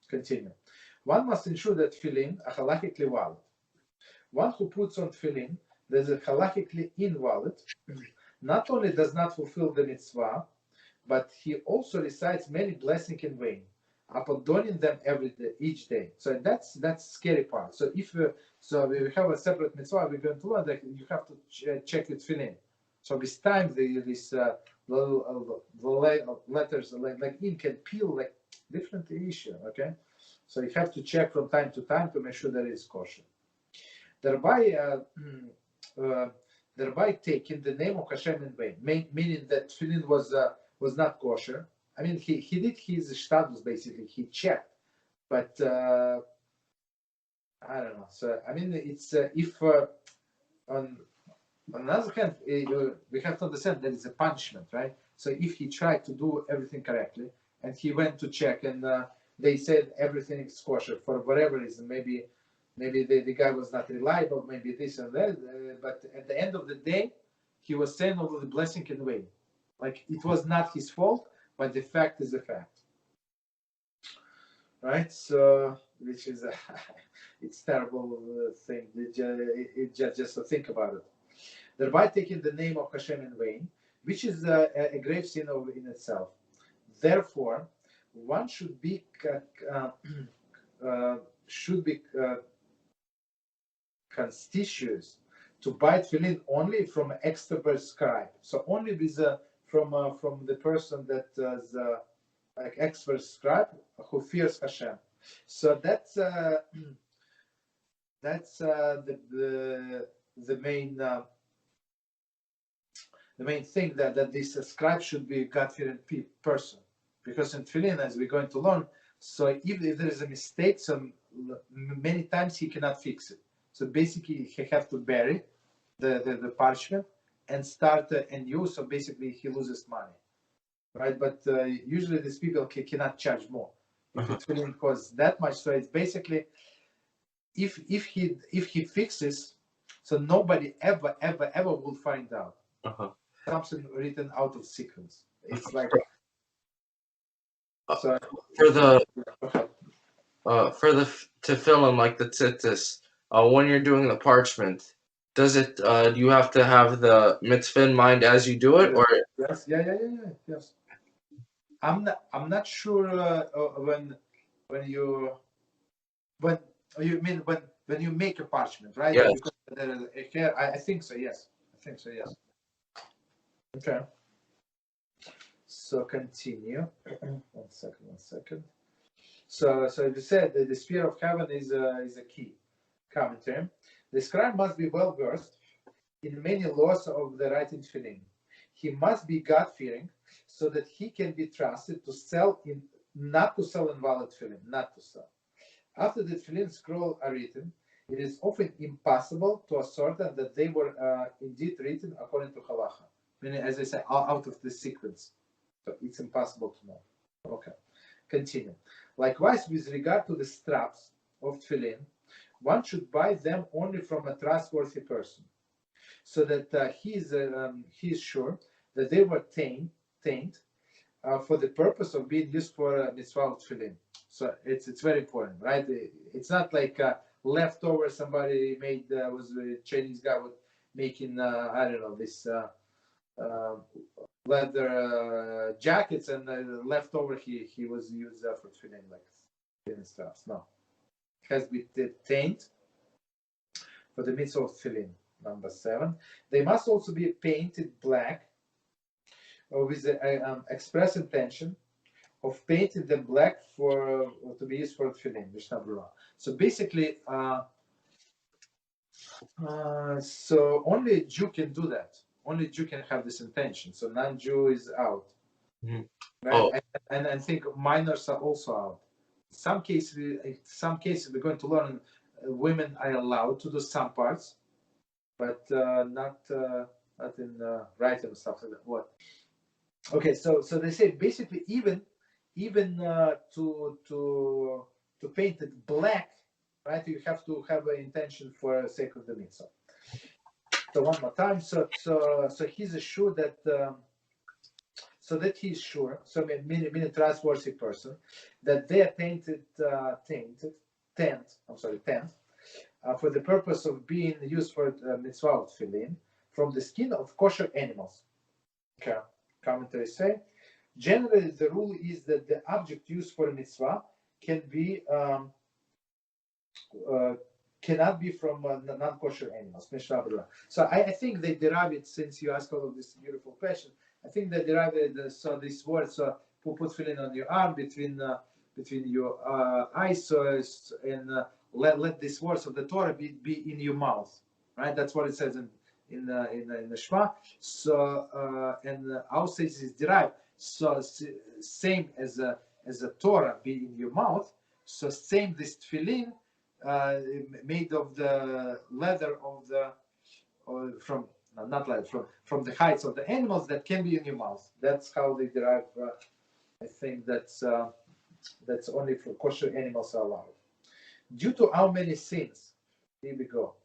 Continue. One must ensure that tefillin are halachically valid. One who puts on tefillin that is halachically invalid not only does not fulfill the mitzvah, but he also recites many blessings in vain, upon donning them each day. So that's scary part. So if we have a separate mitzvah, we're going to learn that you have to check it tefillin. So with time, these little letters like ink can peel like different issue. Okay, so you have to check from time to time to make sure that it's kosher. Thereby taking the name of HaShem in vain, meaning that tefillin was not kosher. I mean, he did his status basically. He checked, but I don't know. So I mean, it's if on the other hand, we have to understand that it's a punishment, right? So if he tried to do everything correctly and he went to check and they said everything is kosher for whatever reason, maybe the guy was not reliable, maybe this and that, but at the end of the day, he was saying all the blessing in vain. Like it was not his fault, but the fact is a fact, right? So, which is it's terrible thing. Just to think about it. Thereby taking the name of HaShem in vain, which is a grave sin in itself. Therefore, one should be conspicuous to buy tefillin only from an expert scribe. So only with from the person that is like expert scribe who fears HaShem. So that's the main thing that this scribe should be a God-fearing person, because in tefillin, as we're going to learn, so if there is a mistake, so many times he cannot fix it. So basically, he have to bury the parchment and start anew. So basically, he loses money, right? But usually, these people cannot charge more. If it really costs that much, so it's basically if he fixes, so nobody ever will find out something written out of sequence. It's like so for the tefillin, like the tzitzis, when you're doing the parchment, does it? Do you have to have the mitzvah in mind as you do it, or yes, yes. I'm not sure when you mean when you make a parchment, right? Yes. Because I think so. Yes, I think so. Yes. Okay. So continue. One second. So as you said, the sphere of heaven is a key. Commentary. The scribe must be well versed in many laws of the writing tefillin. He must be God-fearing, so that he can be trusted to not to sell invalid tefillin, not to sell. After the tefillin scroll are written, it is often impossible to ascertain that they were indeed written according to halacha, meaning, as I said, out of the sequence. So it's impossible to know. Okay, continue. Likewise, with regard to the straps of tefillin, one should buy them only from a trustworthy person, so that he is sure that they were tainted for the purpose of being used for mitzvah of tefillin. So it's very important, right? It's not like leftover somebody made was a Chinese guy was making I don't know this leather jackets, and leftover he was used for tefillin like tefillin straps. No, it has been tainted for the mitzvah of tefillin. Number 7, they must also be painted black, or with the express intention of painting them black to be used for tefillin. So basically, so only a Jew can do that. Only a Jew can have this intention. So non-Jew is out. Mm-hmm. Right? Oh. And I think minors are also out. In some cases we're going to learn women are allowed to do some parts, but not in writing and stuff like that. What? Okay, so they say basically even to paint it black, right? You have to have an intention for the sake of the mitzvah. So one more time. So he's assured that. so that he is sure, so meaning trustworthy person, that their tent, for the purpose of being used for mitzvah tefillin, from the skin of kosher animals. Okay. Commentaries say, generally the rule is that the object used for a mitzvah can be cannot be from non-kosher animals. So I think they derive it, since you asked all of this beautiful question. I think they derive it. So this word, so put tefillin on your arm between your eyes, and let these words of the Torah be in your mouth, right? That's what it says in the Shema. So and our says is derived. So same as a Torah be in your mouth. So same this tefillin made of the leather of the from the hides of the animals that can be in your mouth. That's how they derive. I think that's only for kosher animals are allowed. Due to how many sins, here we go.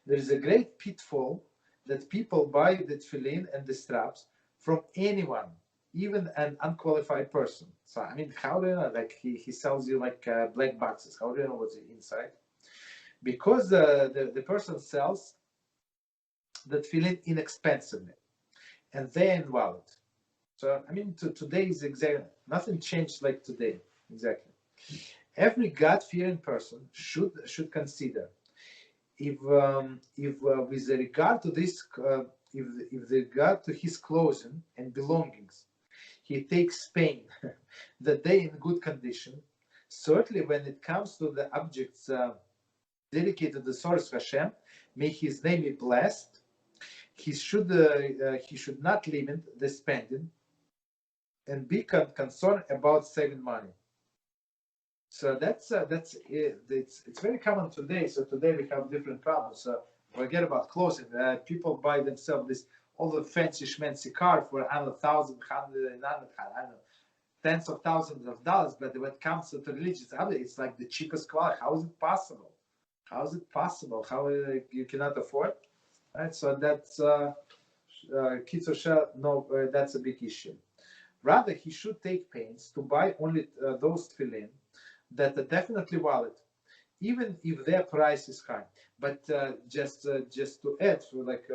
There is a great pitfall that people buy the tefillin and the straps from anyone, even an unqualified person. So I mean, how do you know? Like he sells you like black boxes. How do you know what's inside? Because the person sells the tefillin inexpensively, and they're invalid. So I mean, today is exactly nothing changed like today. Exactly. Every God-fearing person should consider if with regard to this, if with regard to his clothing and belongings, he takes pain that they in good condition. Certainly, when it comes to the objects dedicated to the source HaShem, may His name be blessed. He should not limit the spending and be concerned about saving money. So that's it's very common today. So today we have different problems. So forget about clothing. People buy themselves all the fancy schmancy car for $100,000, I don't know, tens of thousands of dollars. But when it comes to religious, it's like the cheapest car. How is it possible? How is it possible? How you cannot afford? Right. So that's Kitzur Shulchan. No, that's a big issue. Rather, he should take pains to buy only those tefillin that are definitely valid, even if their price is high. But just to add, for like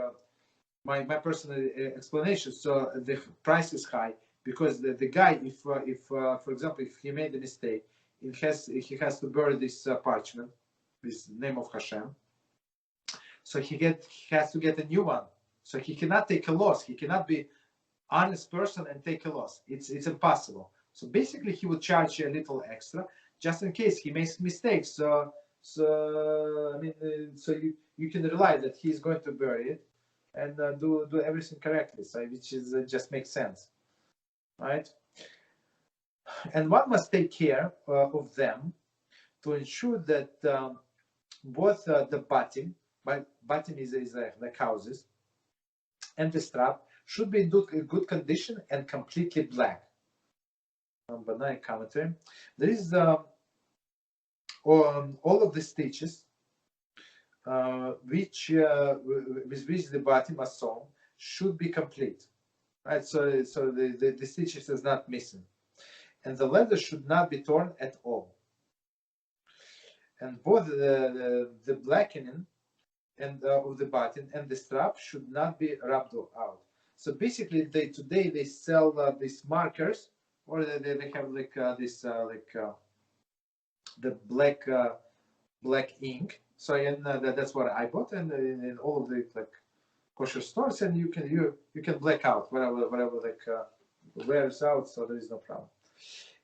my personal explanation, so the price is high because the guy, if for example, if he made a mistake, he has to bury this parchment, this name of HaShem. So he has to get a new one. So he cannot take a loss. He cannot be honest person and take a loss. It's impossible. So basically, he would charge you a little extra just in case he makes mistakes. So I mean, so you can rely that he's going to bury it and do everything correctly. So which is just makes sense, right? And one must take care of them to ensure that both the bottom is like houses, and the strap should be in good condition and completely black. Banai commentary. There is all of the stitches with which the bottom are sewn should be complete, right? So the stitches is not missing, and the leather should not be torn at all. And both the blackening and of the button and the strap should not be rubbed out. So basically, today they sell these markers, or they have like the black ink. So and that's what I bought, and in all of the like kosher stores, and you can black out whatever like wears out. So there is no problem.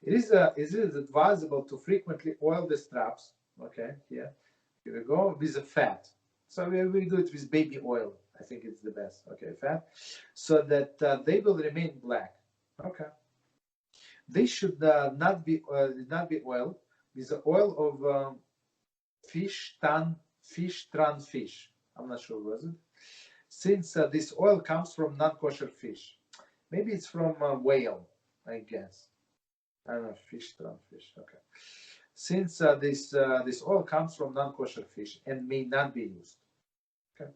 It is advisable to frequently oil the straps. Okay, here we go with the fat. So we do it with baby oil. I think it's the best. Okay, fat, so that they will remain black. Okay. They should not be oiled with the oil of fish. I'm not sure was it, since this oil comes from non-kosher fish. Maybe it's from whale, I guess. I don't know, fish. Okay. Since this oil comes from non-kosher fish and may not be used. Okay.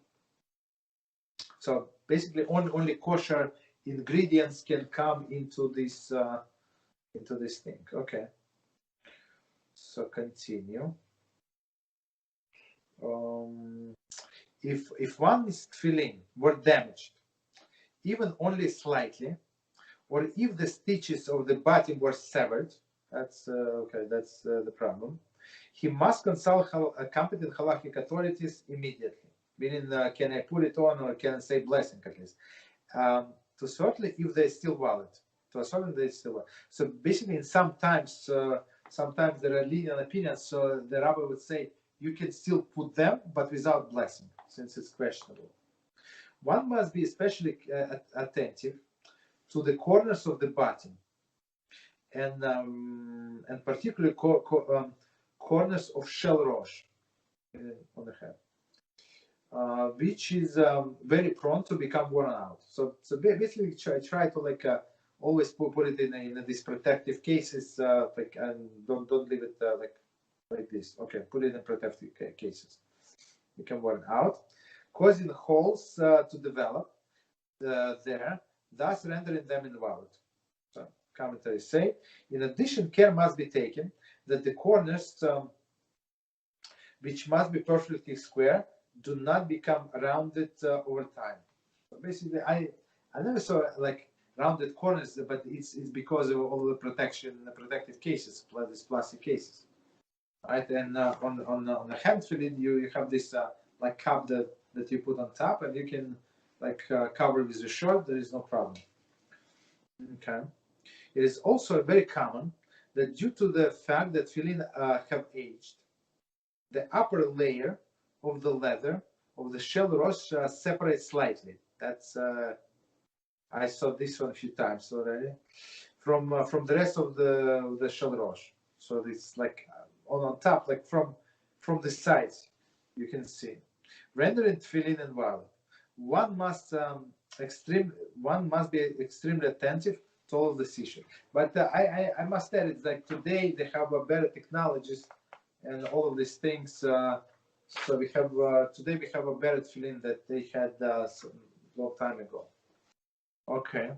So basically, only kosher ingredients can come into this thing. Okay. So continue. If one's tefillin were damaged, even only slightly, or if the stitches of the bottom were severed, that's okay. That's the problem. He must consult competent halakhic authorities immediately. Meaning, can I put it on, or can I say blessing at least? To certainly, if they're still valid. To a certain, they're still valid. So basically, sometimes there are lenient opinions. So the rabbi would say you can still put them, but without blessing, since it's questionable. One must be especially attentive to the corners of the bottom, and particularly corners of shell rosh on the head, which is very prone to become worn out. So basically, try to always put it in these protective cases, and don't leave it like this. Okay, put it in protective cases. Become worn out, causing holes to develop there, thus rendering them invalid. So commentaries say, in addition, care must be taken that the corners, which must be perfectly square, do not become rounded over time. So basically, I never saw rounded corners, but it's because of all the protective cases, these plastic cases, right? And on the hand tefillin, you have this cup that you put on top, and you can cover with your shirt. There is no problem. Okay. It is also very common that due to the fact that tefillin have aged, the upper layer of the leather of the shell rosh separates slightly. That's I saw this one a few times already from the rest of the shell rosh. So it's on top, from the sides, you can see. Rendering tefillin invalid. One must be extremely attentive to all of this issue. But I must add, it's today they have better technologies and all of these things. So we have today we have a better tefillin that they had a long time ago. Okay.